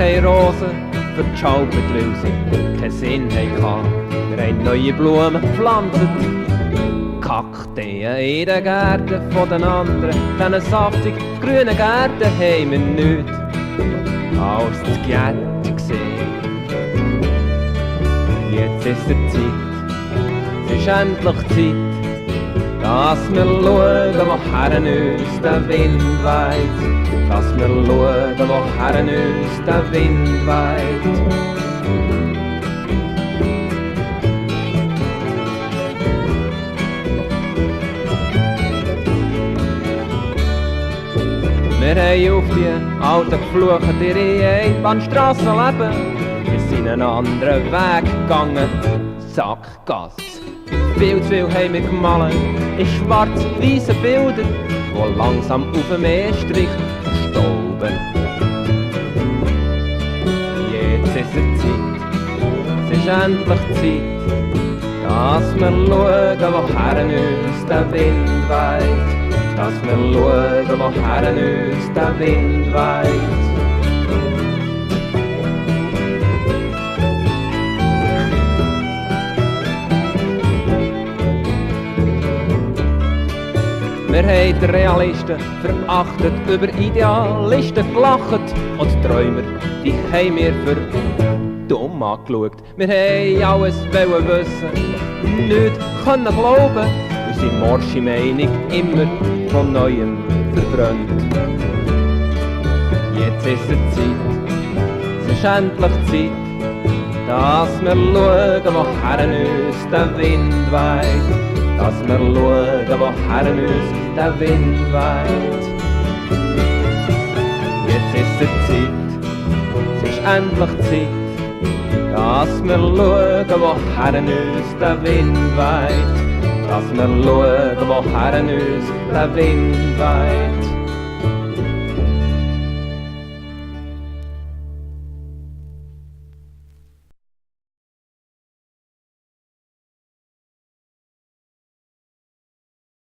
haben Rosen verzaubert, weil sie keinen Sinn hatten. Wir haben neue Blumen gepflanzt, Kakteen in den Gärten von den anderen. Diesen saftig grünen Gärten haben wir nichts als das Gärten gesehen. Jetzt ist es Zeit, es ist endlich Zeit, dass wir schauen, woher uns der Wind weht. Dass wir schauen, woher uns der Wind weht. Wir haben auf die alten geflucht ihre Einbahnstrasse leben. Wir sind einen anderen Weg gegangen, Sackgasse. Viel zu viel haben wir gemalt in schwarz-weißen Bildern, die langsam auf dem Meerstrich verstauben. Jetzt ist es Zeit, es ist endlich Zeit, dass wir schauen, woher uns der Wind weht. Dass wir schauen, woher uns der Wind weht. Wir haben die Realisten verachtet, über Idealisten gelacht und die Träumer, die haben wir für dumm angeschaut. Wir haben alles wissen, nichts können glauben, unsere morsche Meinung immer von Neuem verbrannt. Jetzt ist es Zeit, es ist endlich Zeit, dass wir schauen, woher uns der Wind weht. Dass wir schauen, woher uns der Wind weht. Jetzt ist es Zeit, es ist endlich Zeit, dass wir schauen, woher uns der Wind weht. Dass wir schauen, woher uns der Wind weht.